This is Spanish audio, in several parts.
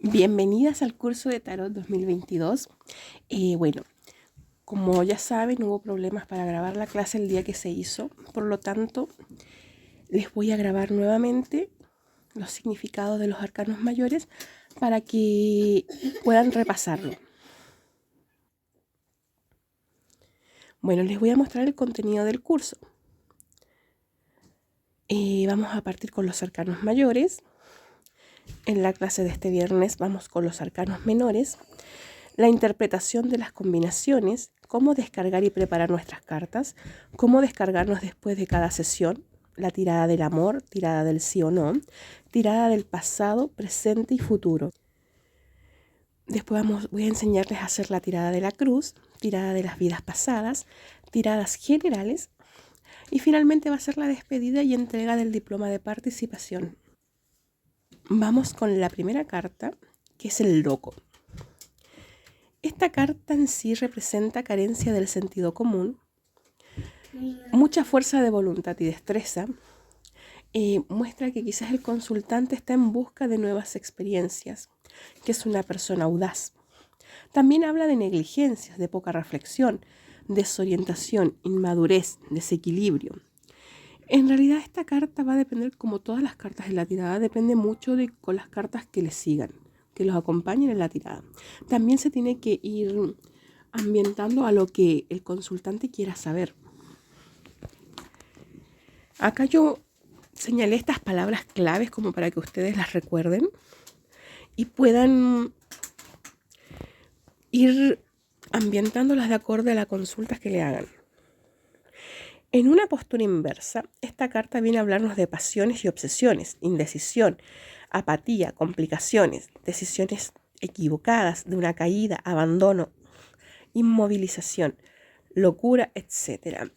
Bienvenidas al curso de Tarot 2022. Bueno, como ya saben, hubo problemas para grabar la clase el día que se hizo. Por lo tanto, les voy a grabar nuevamente los significados de los arcanos mayores para que puedan repasarlo. Bueno, les voy a mostrar el contenido del curso. Vamos a partir con los arcanos mayores. En la clase de este viernes vamos con los arcanos menores. La interpretación de las combinaciones, cómo descargar y preparar nuestras cartas, cómo descargarnos después de cada sesión, la tirada del amor, tirada del sí o no, tirada del pasado, presente y futuro. Después voy a enseñarles a hacer la tirada de la cruz, tirada de las vidas pasadas, tiradas generales y finalmente va a ser la despedida y entrega del diploma de participación. Vamos con la primera carta, que es el loco. Esta carta en sí representa carencia del sentido común, mucha fuerza de voluntad y destreza. Muestra que quizás el consultante está en busca de nuevas experiencias, que es una persona audaz. También habla de negligencias, de poca reflexión, desorientación, inmadurez, desequilibrio. En realidad esta carta va a depender, como todas las cartas de la tirada, depende mucho con las cartas que le sigan, que los acompañen en la tirada. También se tiene que ir ambientando a lo que el consultante quiera saber. Acá yo señalé estas palabras claves como para que ustedes las recuerden y puedan ir ambientándolas de acuerdo a las consultas que le hagan. En una postura inversa, esta carta viene a hablarnos de pasiones y obsesiones, indecisión, apatía, complicaciones, decisiones equivocadas, de una caída, abandono, inmovilización, locura, etc.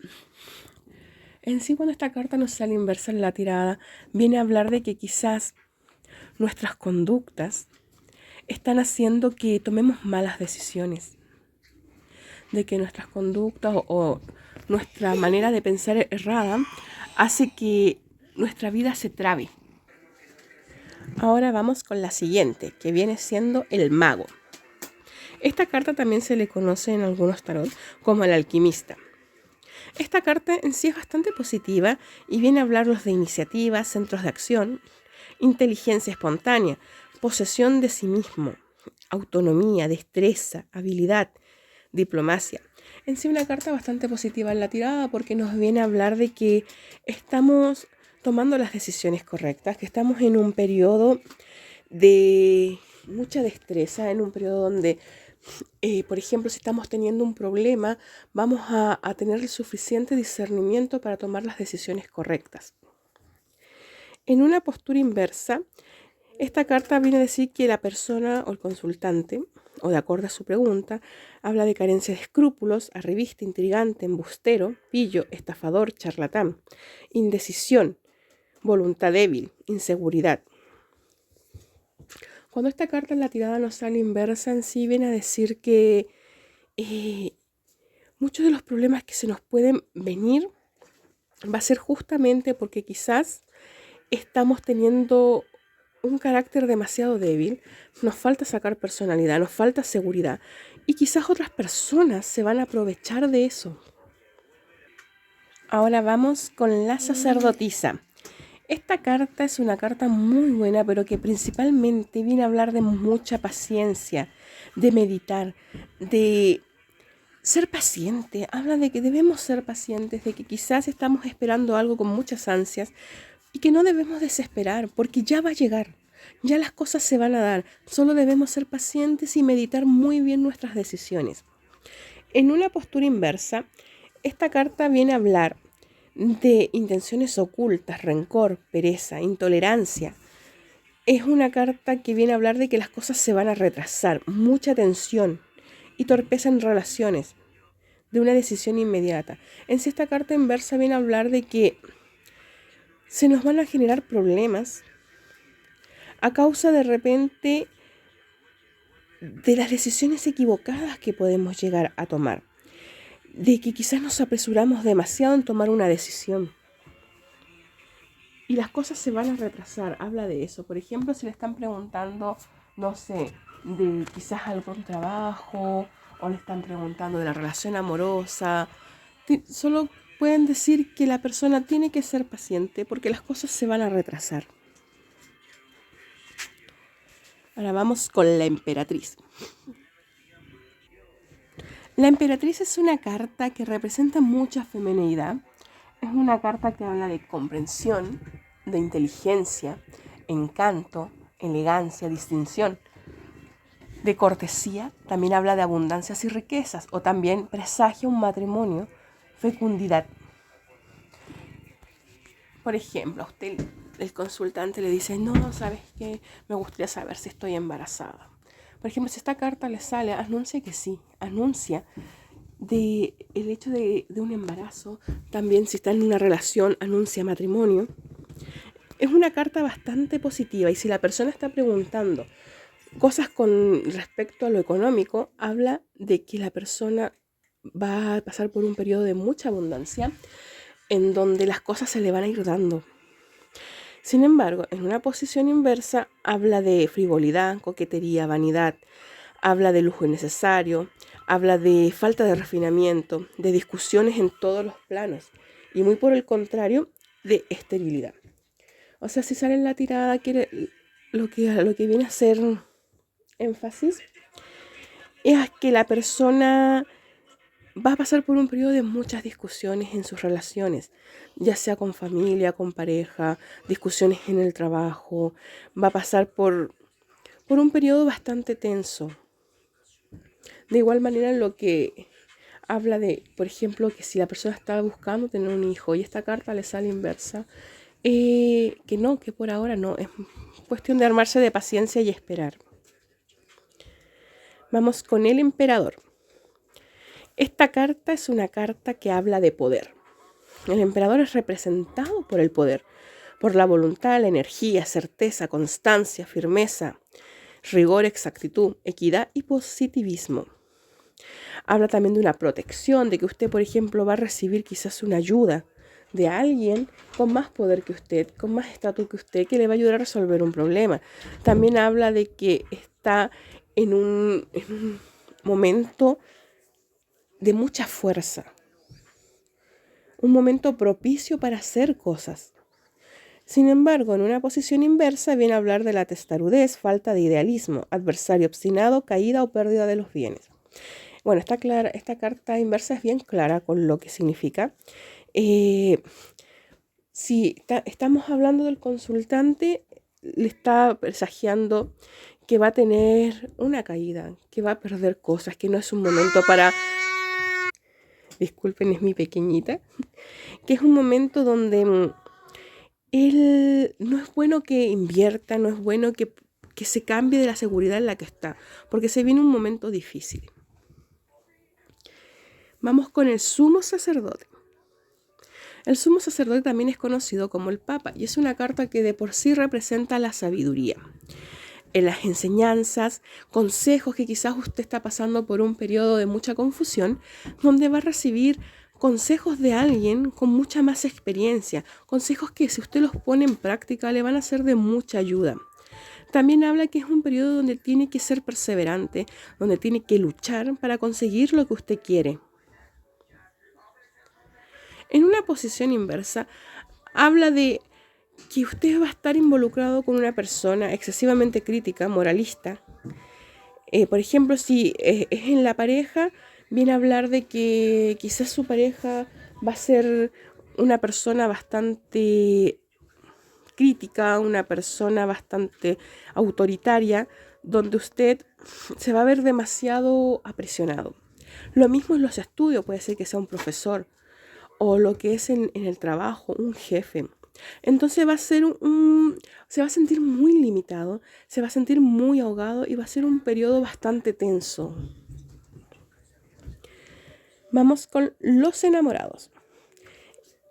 En sí, cuando esta carta nos sale inversa en la tirada, viene a hablar de que quizás nuestras conductas están haciendo que tomemos malas decisiones, de que nuestras conductas o nuestra manera de pensar errada hace que nuestra vida se trabe. Ahora vamos con la siguiente, que viene siendo el mago. Esta carta también se le conoce en algunos tarot como el alquimista. Esta carta en sí es bastante positiva y viene a hablarnos de iniciativas, centros de acción, inteligencia espontánea, posesión de sí mismo, autonomía, destreza, habilidad, diplomacia. En sí una carta bastante positiva en la tirada porque nos viene a hablar de que estamos tomando las decisiones correctas, que estamos en un periodo de mucha destreza, en un periodo donde, por ejemplo, si estamos teniendo un problema, vamos a tener el suficiente discernimiento para tomar las decisiones correctas. En una postura inversa, esta carta viene a decir que la persona o el consultante, o de acuerdo a su pregunta, habla de carencia de escrúpulos, arribista, intrigante, embustero, pillo, estafador, charlatán, indecisión, voluntad débil, inseguridad. Cuando esta carta en la tirada nos sale inversa, en sí viene a decir que muchos de los problemas que se nos pueden venir va a ser justamente porque quizás estamos teniendo un carácter demasiado débil, nos falta sacar personalidad, nos falta seguridad y quizás otras personas se van a aprovechar de eso. Ahora vamos con la sacerdotisa. Esta carta es una carta muy buena, pero que principalmente viene a hablar de mucha paciencia, de meditar, de ser paciente. Habla de que debemos ser pacientes, de que quizás estamos esperando algo con muchas ansias y que no debemos desesperar porque ya va a llegar. Ya las cosas se van a dar. Solo debemos ser pacientes y meditar muy bien nuestras decisiones. En una postura inversa, esta carta viene a hablar de intenciones ocultas, rencor, pereza, intolerancia. Es una carta que viene a hablar de que las cosas se van a retrasar, mucha tensión y torpeza en relaciones, de una decisión inmediata. En sí, esta carta inversa viene a hablar de que se nos van a generar problemas a causa de repente de las decisiones equivocadas que podemos llegar a tomar, de que quizás nos apresuramos demasiado en tomar una decisión y las cosas se van a retrasar. Habla de eso. Por ejemplo, si le están preguntando no sé, de quizás algún trabajo o le están preguntando de la relación amorosa. Solo pueden decir que la persona tiene que ser paciente porque las cosas se van a retrasar. Ahora vamos con la emperatriz. La emperatriz es una carta que representa mucha feminidad. Es una carta que habla de comprensión, de inteligencia, encanto, elegancia, distinción. De cortesía, también habla de abundancias y riquezas, o también presagia un matrimonio, fecundidad. Por ejemplo, a usted el consultante le dice, no, ¿sabes qué? Me gustaría saber si estoy embarazada. Por ejemplo, si esta carta le sale, anuncia que sí, anuncia el hecho de un embarazo. También si está en una relación, anuncia matrimonio. Es una carta bastante positiva y si la persona está preguntando cosas con respecto a lo económico, habla de que la persona va a pasar por un periodo de mucha abundancia en donde las cosas se le van a ir dando. Sin embargo, en una posición inversa habla de frivolidad, coquetería, vanidad, habla de lujo innecesario, habla de falta de refinamiento, de discusiones en todos los planos y muy por el contrario, de esterilidad. O sea, si sale en la tirada, quiere lo que viene a ser énfasis es que la persona va a pasar por un periodo de muchas discusiones en sus relaciones, ya sea con familia, con pareja, discusiones en el trabajo, va a pasar por un periodo bastante tenso. De igual manera, lo que habla de, por ejemplo, que si la persona está buscando tener un hijo y esta carta le sale inversa, que no, que por ahora no, es cuestión de armarse de paciencia y esperar. Vamos con el emperador. Esta carta es una carta que habla de poder. El emperador es representado por el poder, por la voluntad, la energía, certeza, constancia, firmeza, rigor, exactitud, equidad y positivismo. Habla también de una protección, de que usted, por ejemplo, va a recibir quizás una ayuda de alguien con más poder que usted, con más estatus que usted, que le va a ayudar a resolver un problema. También habla de que está en un momento de mucha fuerza, un momento propicio para hacer cosas. Sin embargo, en una posición inversa viene a hablar de la testarudez, falta de idealismo, adversario obstinado, caída o pérdida de los bienes. Bueno, esta carta inversa es bien clara con lo que significa. Si estamos hablando del consultante, le está presagiando que va a tener una caída, que va a perder cosas, que no es un momento para... Disculpen, es mi pequeñita. Que es un momento donde él no es bueno que invierta, no es bueno que se cambie de la seguridad en la que está, porque se viene un momento difícil. Vamos con el sumo sacerdote. El sumo sacerdote también es conocido como el Papa y es una carta que de por sí representa la sabiduría. En las enseñanzas, consejos que quizás usted está pasando por un periodo de mucha confusión, donde va a recibir consejos de alguien con mucha más experiencia, consejos que si usted los pone en práctica le van a ser de mucha ayuda. También habla que es un periodo donde tiene que ser perseverante, donde tiene que luchar para conseguir lo que usted quiere. En una posición inversa, habla de que usted va a estar involucrado con una persona excesivamente crítica, moralista. Por ejemplo, si es en la pareja, viene a hablar de que quizás su pareja va a ser una persona bastante crítica, una persona bastante autoritaria, donde usted se va a ver demasiado apresionado. Lo mismo en los estudios, puede ser que sea un profesor, o lo que es en el trabajo, un jefe. Entonces va a ser se va a sentir muy limitado, se va a sentir muy ahogado y va a ser un periodo bastante tenso. Vamos con los enamorados.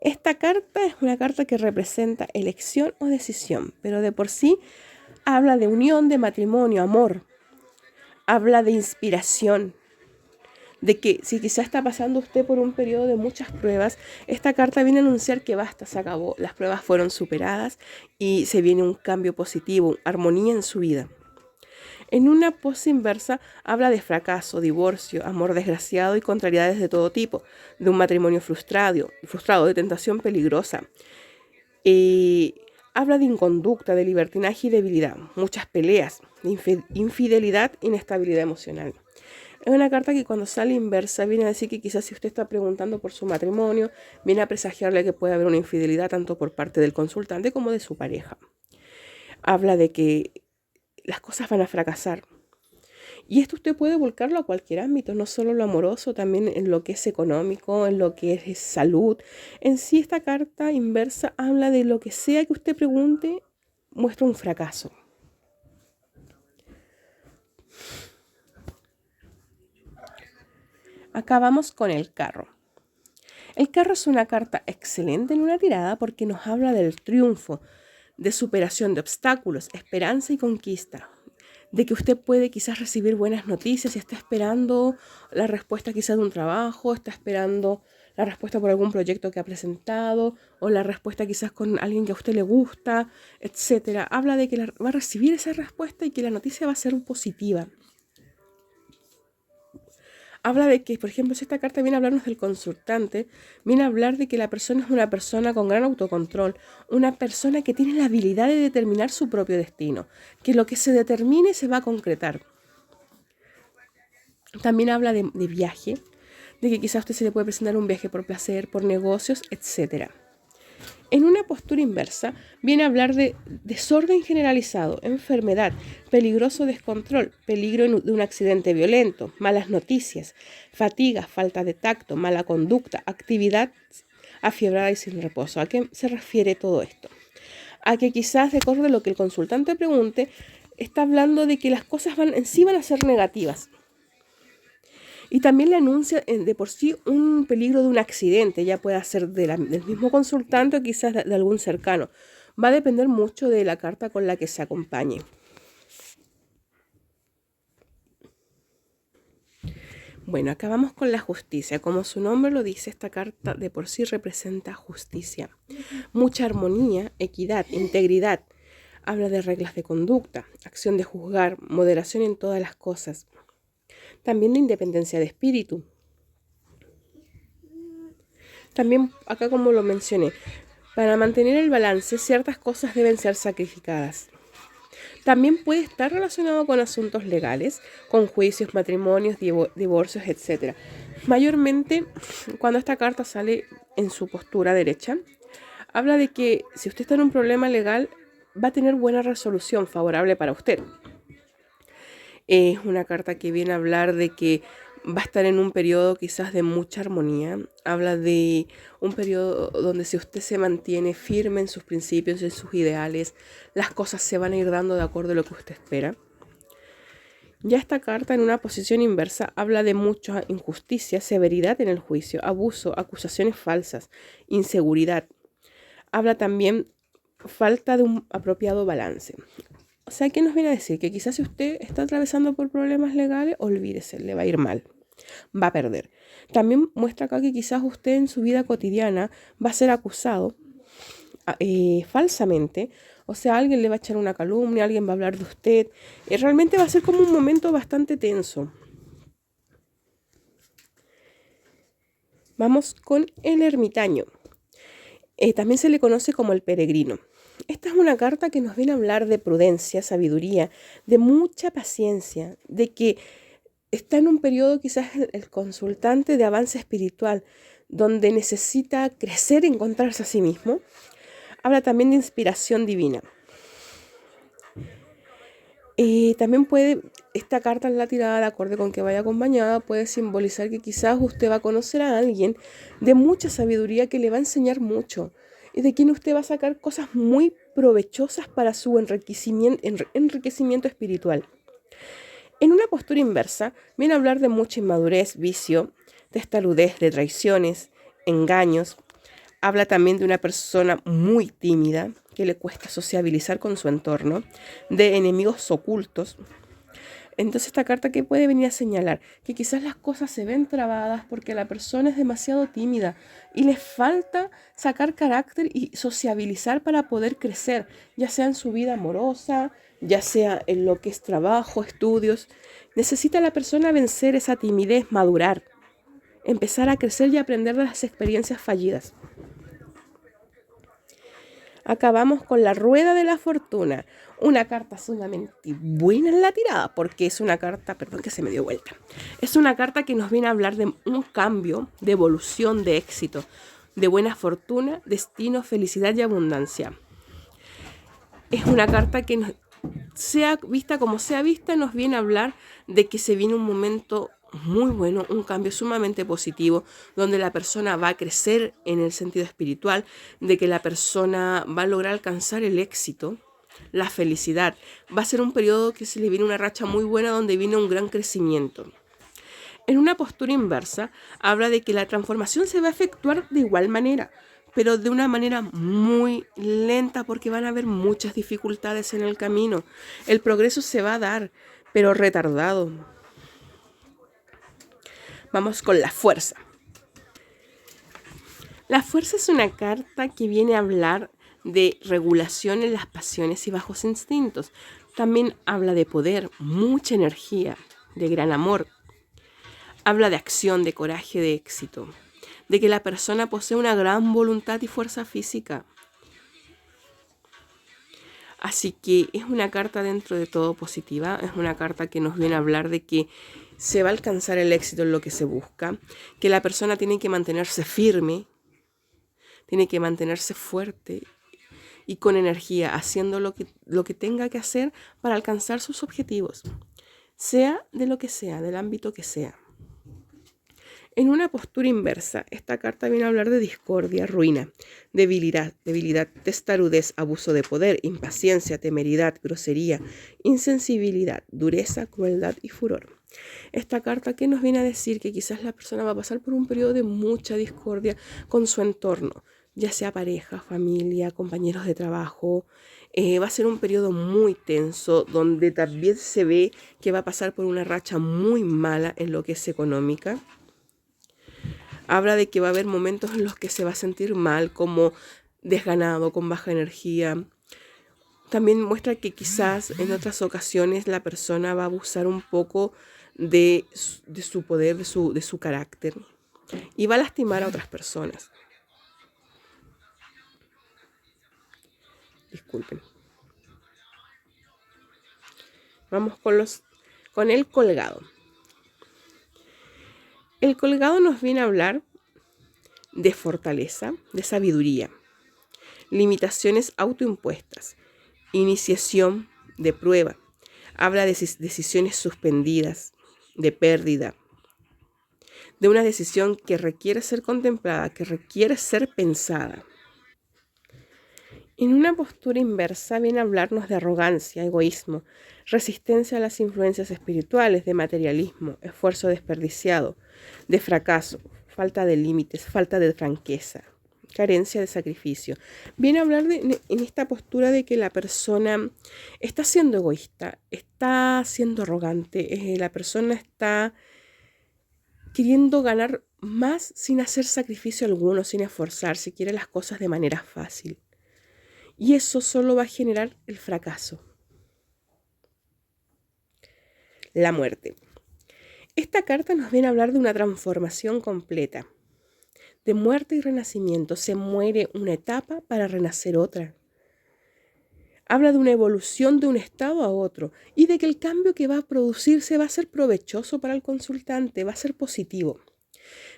Esta carta es una carta que representa elección o decisión, pero de por sí habla de unión, de matrimonio, amor. Habla de inspiración, de que si quizá está pasando usted por un periodo de muchas pruebas, esta carta viene a anunciar que basta, se acabó, las pruebas fueron superadas y se viene un cambio positivo, armonía en su vida. En una pose inversa habla de fracaso, divorcio, amor desgraciado y contrariedades de todo tipo, de un matrimonio frustrado, de tentación peligrosa. Habla de inconducta, de libertinaje y debilidad, muchas peleas, de infidelidad, inestabilidad emocional. Es una carta que cuando sale inversa viene a decir que quizás si usted está preguntando por su matrimonio, viene a presagiarle que puede haber una infidelidad tanto por parte del consultante como de su pareja. Habla de que las cosas van a fracasar. Y esto usted puede volcarlo a cualquier ámbito, no solo lo amoroso, también en lo que es económico, en lo que es salud. En sí, esta carta inversa habla de lo que sea que usted pregunte, muestra un fracaso. Acá vamos con el carro. El carro es una carta excelente en una tirada porque nos habla del triunfo, de superación de obstáculos, esperanza y conquista. De que usted puede quizás recibir buenas noticias y está esperando la respuesta quizás de un trabajo, está esperando la respuesta por algún proyecto que ha presentado o la respuesta quizás con alguien que a usted le gusta, etc. Habla de que va a recibir esa respuesta y que la noticia va a ser positiva. Habla de que, por ejemplo, si esta carta viene a hablarnos del consultante, viene a hablar de que la persona es una persona con gran autocontrol, una persona que tiene la habilidad de determinar su propio destino, que lo que se determine se va a concretar. También habla de viaje, de que quizás a usted se le puede presentar un viaje por placer, por negocios, etc. En una postura inversa, viene a hablar de desorden generalizado, enfermedad, peligroso descontrol, peligro de un accidente violento, malas noticias, fatiga, falta de tacto, mala conducta, actividad afiebrada y sin reposo. ¿A qué se refiere todo esto? A que quizás, de acuerdo a lo que el consultante pregunte, está hablando de que las cosas van a ser negativas. Y también le anuncia de por sí un peligro de un accidente, ya puede ser del mismo consultante o quizás de algún cercano. Va a depender mucho de la carta con la que se acompañe. Bueno, acá vamos con la justicia. Como su nombre lo dice, esta carta de por sí representa justicia. Mucha armonía, equidad, integridad. Habla de reglas de conducta, acción de juzgar, moderación en todas las cosas. También de independencia de espíritu. También, acá como lo mencioné, para mantener el balance, ciertas cosas deben ser sacrificadas. También puede estar relacionado con asuntos legales, con juicios, matrimonios, divorcios, etc. Mayormente, cuando esta carta sale en su postura derecha, habla de que si usted está en un problema legal, va a tener buena resolución favorable para usted. Es una carta que viene a hablar de que va a estar en un periodo quizás de mucha armonía. Habla de un periodo donde si usted se mantiene firme en sus principios, en sus ideales, las cosas se van a ir dando de acuerdo a lo que usted espera. Ya esta carta en una posición inversa habla de mucha injusticia, severidad en el juicio, abuso, acusaciones falsas, inseguridad. Habla también falta de un apropiado balance. O sea, ¿qué nos viene a decir? Que quizás si usted está atravesando por problemas legales, olvídese, le va a ir mal, va a perder. También muestra acá que quizás usted en su vida cotidiana va a ser acusado falsamente. O sea, alguien le va a echar una calumnia, alguien va a hablar de usted. Realmente va a ser como un momento bastante tenso. Vamos con el ermitaño. También se le conoce como el peregrino. Esta es una carta que nos viene a hablar de prudencia, sabiduría, de mucha paciencia, de que está en un periodo quizás el consultante de avance espiritual, donde necesita crecer, encontrarse a sí mismo. Habla también de inspiración divina. También esta carta en la tirada, de acuerdo con que vaya acompañada, puede simbolizar que quizás usted va a conocer a alguien de mucha sabiduría que le va a enseñar mucho y de quien usted va a sacar cosas muy provechosas para su enriquecimiento espiritual. En una postura inversa, viene a hablar de mucha inmadurez, vicio, testarudez, de traiciones, engaños. Habla también de una persona muy tímida, que le cuesta sociabilizar con su entorno, de enemigos ocultos. Entonces esta carta, ¿qué puede venir a señalar? Que quizás las cosas se ven trabadas porque la persona es demasiado tímida y le falta sacar carácter y sociabilizar para poder crecer, ya sea en su vida amorosa, ya sea en lo que es trabajo, estudios. Necesita la persona vencer esa timidez, madurar, empezar a crecer y aprender de las experiencias fallidas. Acabamos con la rueda de la fortuna. Una carta sumamente buena en la tirada, porque es una carta, perdón que se me dio vuelta, es una carta que nos viene a hablar de un cambio, de evolución, de éxito, de buena fortuna, destino, felicidad y abundancia. Es una carta que sea vista como sea vista, nos viene a hablar de que se viene un momento muy bueno, un cambio sumamente positivo, donde la persona va a crecer en el sentido espiritual, de que la persona va a lograr alcanzar el éxito, la felicidad. Va a ser un periodo que se le viene una racha muy buena, donde viene un gran crecimiento. En una postura inversa, habla de que la transformación se va a efectuar de igual manera, pero de una manera muy lenta porque van a haber muchas dificultades en el camino. El progreso se va a dar, pero retardado. Vamos con la fuerza. La fuerza es una carta que viene a hablar de regulación en las pasiones y bajos instintos. También habla de poder, mucha energía, de gran amor. Habla de acción, de coraje, de éxito. De que la persona posee una gran voluntad y fuerza física. Así que es una carta dentro de todo positiva, es una carta que nos viene a hablar de que se va a alcanzar el éxito en lo que se busca, que la persona tiene que mantenerse firme, tiene que mantenerse fuerte y con energía, haciendo lo que tenga que hacer para alcanzar sus objetivos, sea de lo que sea, del ámbito que sea. En una postura inversa, esta carta viene a hablar de discordia, ruina, debilidad, testarudez, abuso de poder, impaciencia, temeridad, grosería, insensibilidad, dureza, crueldad y furor. Esta carta que nos viene a decir que quizás la persona va a pasar por un periodo de mucha discordia con su entorno, ya sea pareja, familia, compañeros de trabajo. Va a ser un periodo muy tenso donde también se ve que va a pasar por una racha muy mala en lo que es económica. Habla de que va a haber momentos en los que se va a sentir mal, como desganado, con baja energía. También muestra que quizás en otras ocasiones la persona va a abusar un poco de su poder, de su carácter, y va a lastimar a otras personas. Disculpen. Vamos con el colgado. El colgado nos viene a hablar de fortaleza, de sabiduría, limitaciones autoimpuestas, iniciación de prueba. Habla de decisiones suspendidas, de pérdida, de una decisión que requiere ser contemplada, que requiere ser pensada. En una postura inversa viene a hablarnos de arrogancia, egoísmo, resistencia a las influencias espirituales, de materialismo, esfuerzo desperdiciado, de fracaso, falta de límites, falta de franqueza, carencia de sacrificio. Viene a hablar en esta postura de que la persona está siendo egoísta, está siendo arrogante, la persona está queriendo ganar más sin hacer sacrificio alguno, sin esforzarse, quiere las cosas de manera fácil. Y eso solo va a generar el fracaso. La muerte. Esta carta nos viene a hablar de una transformación completa, de muerte y renacimiento. Se muere una etapa para renacer otra. Habla de una evolución de un estado a otro y de que el cambio que va a producirse va a ser provechoso para el consultante, va a ser positivo.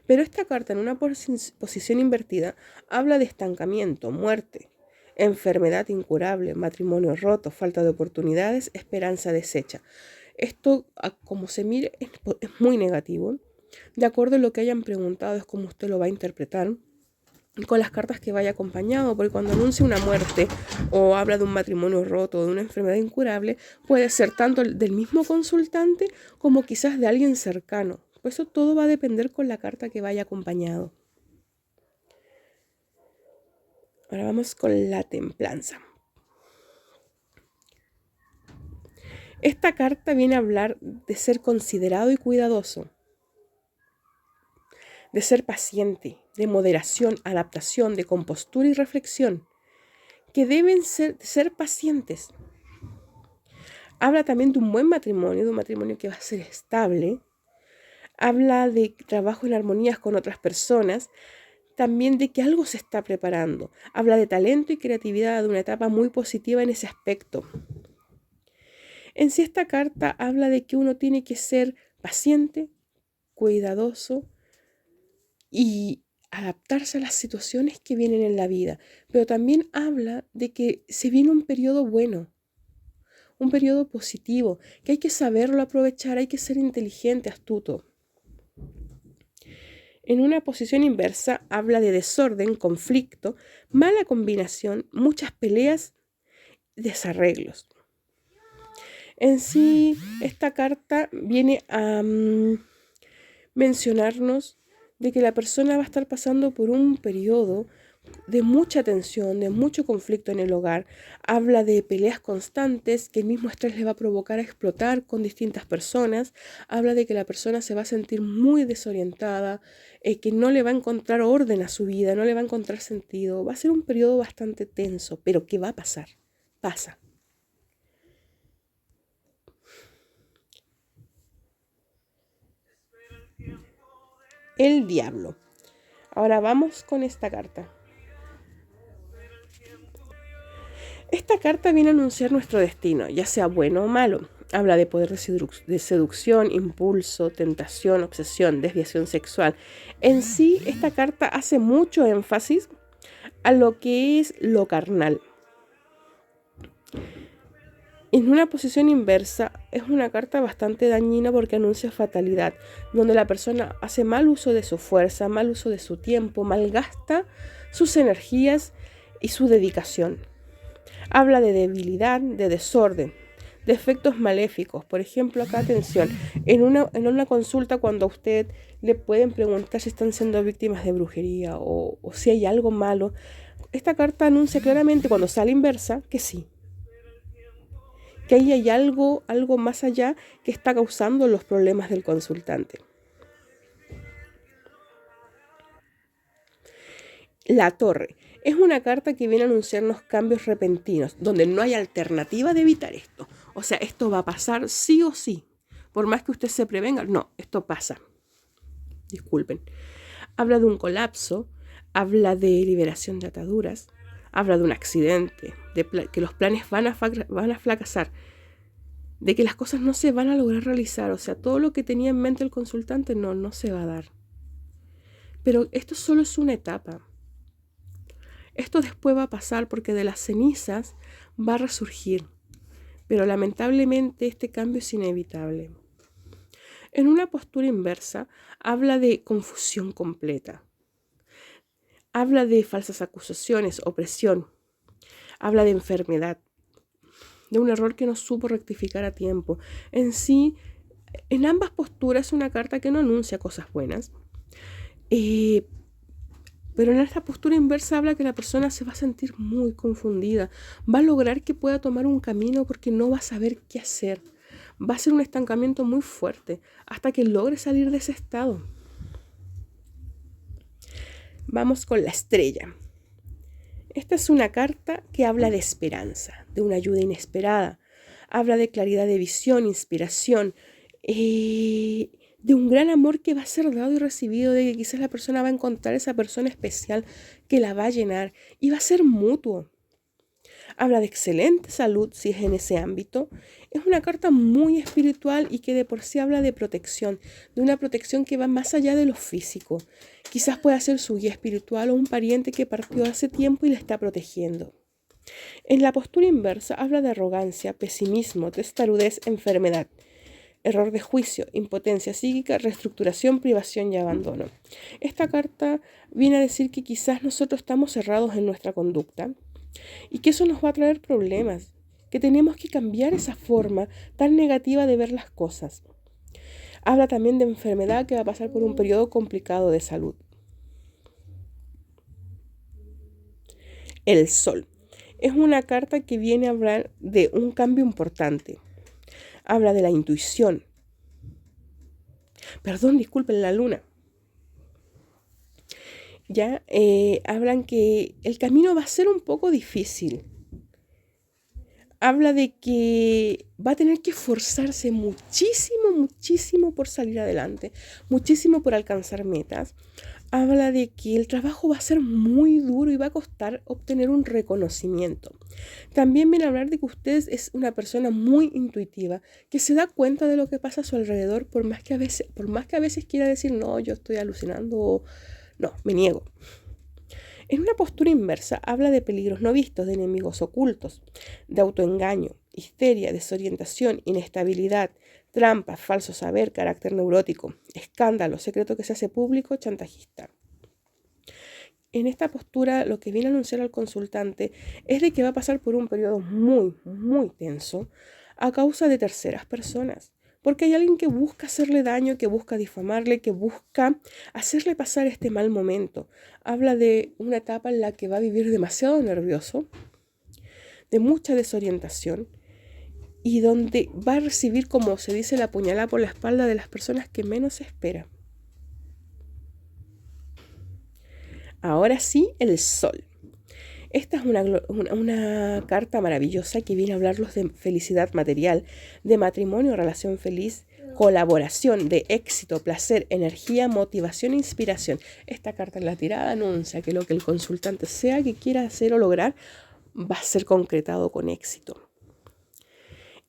Pero esta carta en una posición invertida habla de estancamiento, muerte, enfermedad incurable, matrimonio roto, falta de oportunidades, esperanza deshecha. Esto, como se mire, es muy negativo. De acuerdo a lo que hayan preguntado, es como usted lo va a interpretar con las cartas que vaya acompañado, porque cuando anuncia una muerte o habla de un matrimonio roto o de una enfermedad incurable, puede ser tanto del mismo consultante como quizás de alguien cercano. Por eso todo va a depender con la carta que vaya acompañado. Ahora vamos con la templanza. Esta carta viene a hablar de ser considerado y cuidadoso, de ser paciente, de moderación, adaptación, de compostura y reflexión, que deben ser pacientes. Habla también de un buen matrimonio, de un matrimonio que va a ser estable. Habla de trabajo en armonías con otras personas, también de que algo se está preparando. Habla de talento y creatividad, de una etapa muy positiva en ese aspecto. En sí, esta carta habla de que uno tiene que ser paciente, cuidadoso y adaptarse a las situaciones que vienen en la vida. Pero también habla de que se viene un periodo bueno, un periodo positivo, que hay que saberlo aprovechar, hay que ser inteligente, astuto. En una posición inversa habla de desorden, conflicto, mala combinación, muchas peleas, desarreglos. En sí, esta carta viene a mencionarnos de que la persona va a estar pasando por un periodo de mucha tensión, de mucho conflicto en el hogar. Habla de peleas constantes, que el mismo estrés le va a provocar a explotar con distintas personas. Habla de que la persona se va a sentir muy desorientada, que no le va a encontrar orden a su vida, no le va a encontrar sentido. Va a ser un periodo bastante tenso, pero ¿qué va a pasar? Pasa. El diablo. Ahora vamos con esta carta. Esta carta viene a anunciar nuestro destino, ya sea bueno o malo. Habla de poder de seducción, impulso, tentación, obsesión, desviación sexual. En sí, esta carta hace mucho énfasis a lo que es lo carnal. En una posición inversa es una carta bastante dañina porque anuncia fatalidad, donde la persona hace mal uso de su fuerza, mal uso de su tiempo, malgasta sus energías y su dedicación. Habla de debilidad, de desorden, de efectos maléficos. Por ejemplo, acá atención, en una consulta cuando a usted le pueden preguntar si están siendo víctimas de brujería o si hay algo malo, esta carta anuncia claramente cuando sale inversa que sí, que ahí hay algo más allá que está causando los problemas del consultante. La torre. Es una carta que viene a anunciarnos cambios repentinos, donde no hay alternativa de evitar esto. O sea, esto va a pasar sí o sí. Por más que usted se prevenga, no, esto pasa. Disculpen. Habla de un colapso, habla de liberación de ataduras, habla de un accidente, de que los planes van a fracasar, de que las cosas no se van a lograr realizar. O sea, todo lo que tenía en mente el consultante no se va a dar. Pero esto solo es una etapa. Esto después va a pasar porque de las cenizas va a resurgir, pero lamentablemente este cambio es inevitable. En una postura inversa habla de confusión completa, habla de falsas acusaciones, opresión, habla de enfermedad, de un error que no supo rectificar a tiempo. En sí, en ambas posturas es una carta que no anuncia cosas buenas, pero en esta postura inversa habla que la persona se va a sentir muy confundida, va a lograr que pueda tomar un camino porque no va a saber qué hacer. Va a ser un estancamiento muy fuerte hasta que logre salir de ese estado. Vamos con la estrella. Esta es una carta que habla de esperanza, de una ayuda inesperada. Habla de claridad de visión, inspiración, de un gran amor que va a ser dado y recibido, de que quizás la persona va a encontrar esa persona especial que la va a llenar y va a ser mutuo. Habla de excelente salud si es en ese ámbito. Es una carta muy espiritual y que de por sí habla de protección, de una protección que va más allá de lo físico. Quizás pueda ser su guía espiritual o un pariente que partió hace tiempo y le está protegiendo. En la postura inversa habla de arrogancia, pesimismo, testarudez, enfermedad, error de juicio, impotencia psíquica, reestructuración, privación y abandono. Esta carta viene a decir que quizás nosotros estamos cerrados en nuestra conducta y que eso nos va a traer problemas, que tenemos que cambiar esa forma tan negativa de ver las cosas. Habla también de enfermedad que va a pasar por un periodo complicado de salud. El sol. Es una carta que viene a hablar de un cambio importante, Habla de la intuición. Perdón, disculpen, la luna. Ya hablan que el camino va a ser un poco difícil. Habla de que va a tener que esforzarse muchísimo, muchísimo por salir adelante, muchísimo por alcanzar metas. Habla de que el trabajo va a ser muy duro y va a costar obtener un reconocimiento. También viene a hablar de que usted es una persona muy intuitiva, que se da cuenta de lo que pasa a su alrededor, por más que a veces quiera decir, no, yo estoy alucinando, o no, me niego. En una postura inversa habla de peligros no vistos, de enemigos ocultos, de autoengaño, histeria, desorientación, inestabilidad, trampas, falso saber, carácter neurótico, escándalo, secreto que se hace público, chantajista. En esta postura lo que viene a anunciar al consultante es de que va a pasar por un periodo muy, muy tenso a causa de terceras personas. Porque hay alguien que busca hacerle daño, que busca difamarle, que busca hacerle pasar este mal momento. Habla de una etapa en la que va a vivir demasiado nervioso, de mucha desorientación y donde va a recibir, como se dice, la puñalada por la espalda de las personas que menos espera. Ahora sí, el sol. Esta es una carta maravillosa que viene a hablarlos de felicidad material, de matrimonio, relación feliz, colaboración, de éxito, placer, energía, motivación e inspiración. Esta carta en la tirada anuncia que lo que el consultante sea que quiera hacer o lograr va a ser concretado con éxito.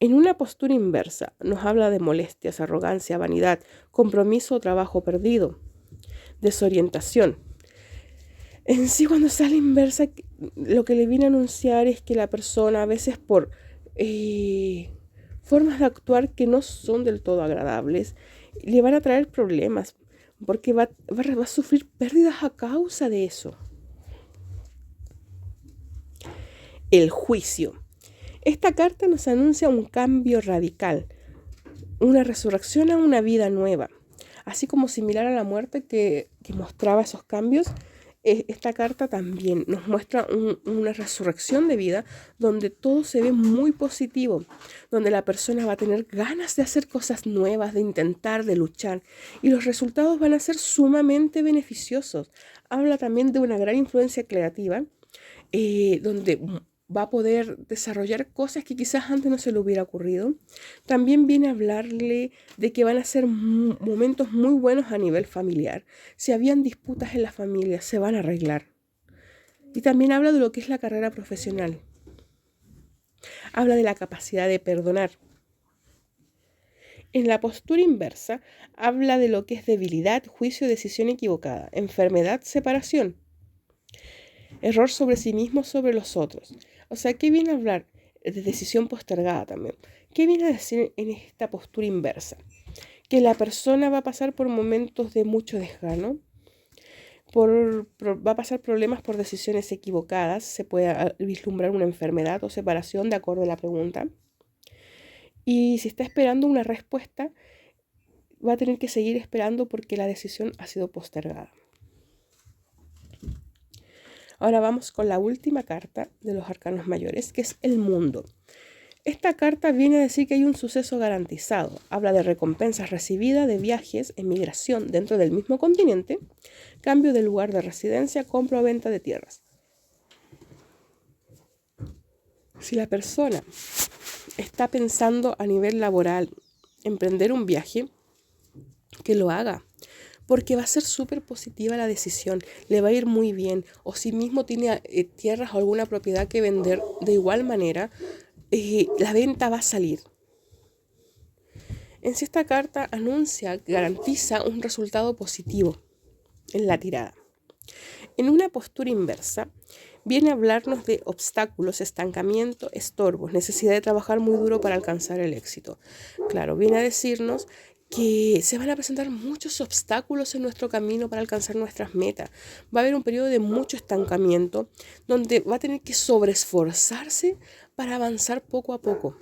En una postura inversa nos habla de molestias, arrogancia, vanidad, compromiso o trabajo perdido, desorientación. En sí, cuando sale inversa, lo que le viene a anunciar es que la persona, a veces por formas de actuar que no son del todo agradables, le van a traer problemas, porque va a sufrir pérdidas a causa de eso. El juicio. Esta carta nos anuncia un cambio radical, una resurrección a una vida nueva. Así como similar a la muerte que mostraba esos cambios, esta carta también nos muestra una resurrección de vida donde todo se ve muy positivo, donde la persona va a tener ganas de hacer cosas nuevas, de intentar, de luchar, y los resultados van a ser sumamente beneficiosos. Habla también de una gran influencia creativa, donde va a poder desarrollar cosas que quizás antes no se le hubiera ocurrido. También viene a hablarle de que van a ser momentos muy buenos a nivel familiar. Si habían disputas en la familia, se van a arreglar. Y también habla de lo que es la carrera profesional. Habla de la capacidad de perdonar. En la postura inversa, habla de lo que es debilidad, juicio, decisión equivocada, enfermedad, separación, error sobre sí mismo, sobre los otros. O sea, ¿qué viene a hablar? De decisión postergada también. ¿Qué viene a decir en esta postura inversa? Que la persona va a pasar por momentos de mucho desgano, va a pasar problemas por decisiones equivocadas, se puede vislumbrar una enfermedad o separación de acuerdo a la pregunta. Y si está esperando una respuesta, va a tener que seguir esperando porque la decisión ha sido postergada. Ahora vamos con la última carta de los arcanos mayores, que es el mundo. Esta carta viene a decir que hay un suceso garantizado. Habla de recompensas recibidas, de viajes, emigración dentro del mismo continente, cambio de lugar de residencia, compra o venta de tierras. Si la persona está pensando a nivel laboral emprender un viaje, que lo haga, porque va a ser súper positiva la decisión, le va a ir muy bien. O si mismo tiene tierras o alguna propiedad que vender, de igual manera, la venta va a salir. En sí, esta carta anuncia, garantiza un resultado positivo en la tirada. En una postura inversa, viene a hablarnos de obstáculos, estancamiento, estorbos, necesidad de trabajar muy duro para alcanzar el éxito. Claro, viene a decirnos que se van a presentar muchos obstáculos en nuestro camino para alcanzar nuestras metas. Va a haber un periodo de mucho estancamiento donde va a tener que sobreesforzarse para avanzar poco a poco.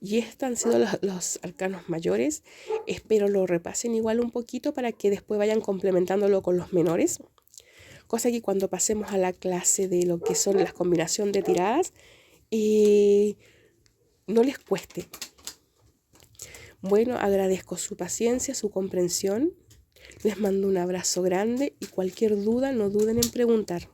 Y estos han sido los arcanos mayores. Espero lo repasen igual un poquito para que después vayan complementándolo con los menores. Cosa que cuando pasemos a la clase de lo que son las combinaciones de tiradas, no les cueste. Bueno, agradezco su paciencia, su comprensión. Les mando un abrazo grande y cualquier duda no duden en preguntar.